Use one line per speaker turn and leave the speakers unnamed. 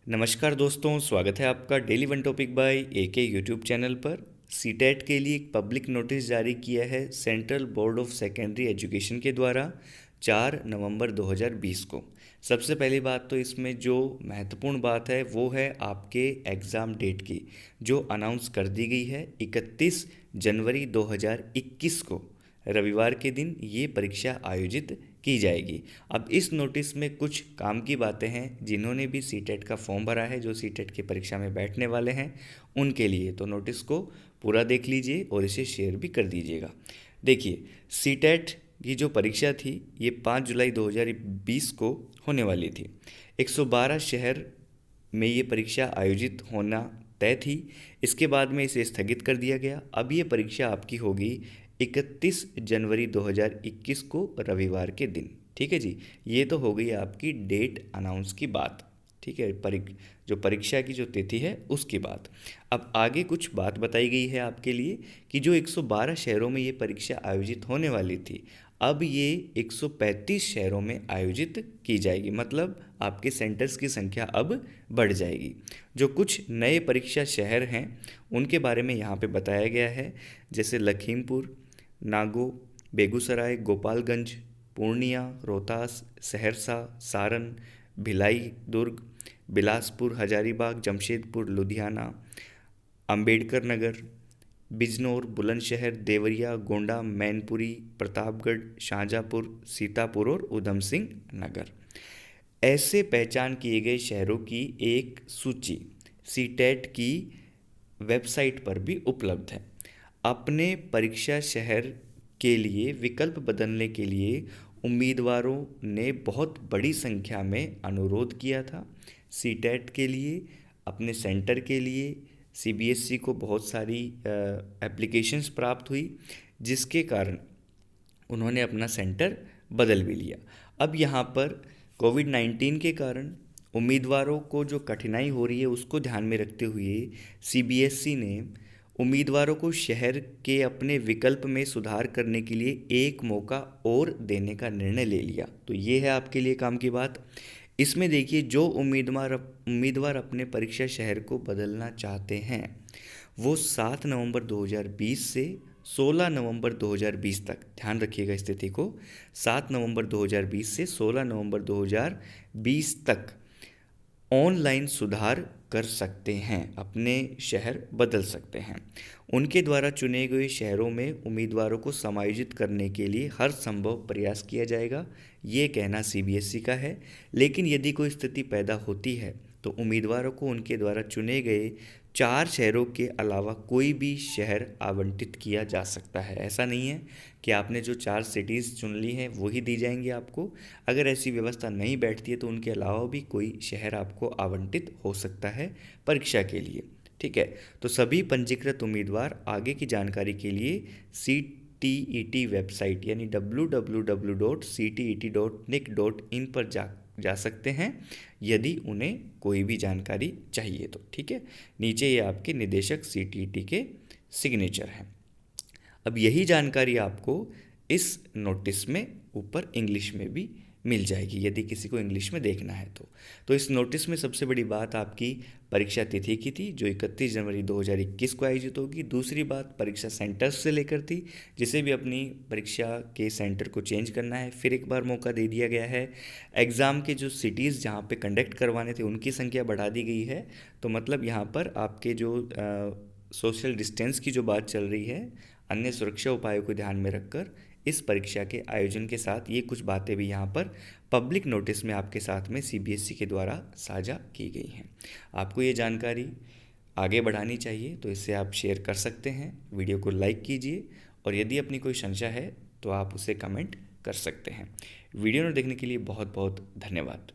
नमस्कार दोस्तों, स्वागत है आपका daily one topic by AK YouTube channel पर। सीटेट के लिए एक पब्लिक नोटिस जारी किया है Central Board of Secondary Education के द्वारा 4 नवंबर 2020 को। सबसे पहली बात तो इसमें जो महत्वपूर्ण बात है वो है आपके एग्ज़ाम डेट की, जो अनाउंस कर दी गई है 31 जनवरी 2021 को। रविवार के दिन ये परीक्षा आयोजित की जाएगी। अब इस नोटिस में कुछ काम की बातें हैं, जिन्होंने भी सीटेट का फॉर्म भरा है, जो सीटेट की परीक्षा में बैठने वाले हैं उनके लिए, तो नोटिस को पूरा देख लीजिए और इसे शेयर भी कर दीजिएगा। देखिए, सीटेट की जो परीक्षा थी ये 5 जुलाई 2020 को होने वाली थी। 112 शहर में ये परीक्षा आयोजित होना तय थी। इसके बाद में इसे स्थगित कर दिया गया। अब ये परीक्षा आपकी होगी 31 जनवरी 2021 को रविवार के दिन। ठीक है जी, ये तो हो गई आपकी डेट अनाउंस की बात। ठीक है, जो परीक्षा की जो तिथि है उसकी बात। अब आगे कुछ बात बताई गई है आपके लिए कि जो 112 शहरों में ये परीक्षा आयोजित होने वाली थी, अब ये 135 शहरों में आयोजित की जाएगी। मतलब आपके सेंटर्स की संख्या अब बढ़ जाएगी। जो कुछ नए परीक्षा शहर हैं उनके बारे में यहाँ पे बताया गया है, जैसे लखीमपुर, नागो, बेगूसराय, गोपालगंज, पूर्णिया, रोहतास, सहरसा, सारण, भिलाई, दुर्ग, बिलासपुर, हजारीबाग, जमशेदपुर, लुधियाना, अंबेडकर नगर, बिजनौर, बुलंदशहर, देवरिया, गोंडा, मैनपुरी, प्रतापगढ़, शाहजहाँपुर, सीतापुर और उधम सिंह नगर। ऐसे पहचान किए गए शहरों की एक सूची सीटेट की वेबसाइट पर भी उपलब्ध है। अपने परीक्षा शहर के लिए विकल्प बदलने के लिए उम्मीदवारों ने बहुत बड़ी संख्या में अनुरोध किया था। सीटेट के लिए, अपने सेंटर के लिए सीबीएसई को बहुत सारी एप्लीकेशंस प्राप्त हुई, जिसके कारण उन्होंने अपना सेंटर बदल भी लिया। अब यहाँ पर कोविड-19 के कारण उम्मीदवारों को जो कठिनाई हो रही है उसको ध्यान में रखते हुए सीबीएसई ने उम्मीदवारों को शहर के अपने विकल्प में सुधार करने के लिए एक मौका और देने का निर्णय ले लिया। तो ये है आपके लिए काम की बात। इसमें देखिए, जो उम्मीदवार अपने परीक्षा शहर को बदलना चाहते हैं वो 7 नवंबर 2020 से 16 नवंबर 2020 तक, ध्यान रखिएगा इस तिथि को, 7 नवंबर 2020 से 16 नवंबर 2020 तक ऑनलाइन सुधार कर सकते हैं, अपने शहर बदल सकते हैं। उनके द्वारा चुने गए शहरों में उम्मीदवारों को समायोजित करने के लिए हर संभव प्रयास किया जाएगा, ये कहना सीबीएसई का है। लेकिन यदि कोई स्थिति पैदा होती है तो उम्मीदवारों को उनके द्वारा चुने गए 4 शहरों के अलावा कोई भी शहर आवंटित किया जा सकता है। ऐसा नहीं है कि आपने जो 4 सिटीज़ चुन ली हैं वही दी जाएंगी आपको। अगर ऐसी व्यवस्था नहीं बैठती है तो उनके अलावा भी कोई शहर आपको आवंटित हो सकता है परीक्षा के लिए। ठीक है, तो सभी पंजीकृत उम्मीदवार आगे की जानकारी के लिए CTET वेबसाइट यानी www.ctet.nic.in पर जा सकते हैं, यदि उन्हें कोई भी जानकारी चाहिए तो। ठीक है, नीचे ये आपके निदेशक सीटीईटी के सिग्नेचर हैं। अब यही जानकारी आपको इस नोटिस में ऊपर इंग्लिश में भी मिल जाएगी, यदि किसी को इंग्लिश में देखना है तो इस नोटिस में सबसे बड़ी बात आपकी परीक्षा तिथि की थी, जो 31 जनवरी 2021 को आयोजित होगी। दूसरी बात परीक्षा सेंटर्स से लेकर थी, जिसे भी अपनी परीक्षा के सेंटर को चेंज करना है फिर एक बार मौका दे दिया गया है। एग्ज़ाम के जो सिटीज़ जहाँ पे कंडक्ट करवाने थे उनकी संख्या बढ़ा दी गई है। तो मतलब यहाँ पर आपके जो सोशल डिस्टेंस की जो बात चल रही है, अन्य सुरक्षा उपायों को ध्यान में रखकर इस परीक्षा के आयोजन के साथ ये कुछ बातें भी यहाँ पर पब्लिक नोटिस में आपके साथ में सीबीएसई के द्वारा साझा की गई हैं। आपको ये जानकारी आगे बढ़ानी चाहिए तो इसे आप शेयर कर सकते हैं, वीडियो को लाइक कीजिए, और यदि अपनी कोई संशय है तो आप उसे कमेंट कर सकते हैं। वीडियो देखने के लिए बहुत बहुत धन्यवाद।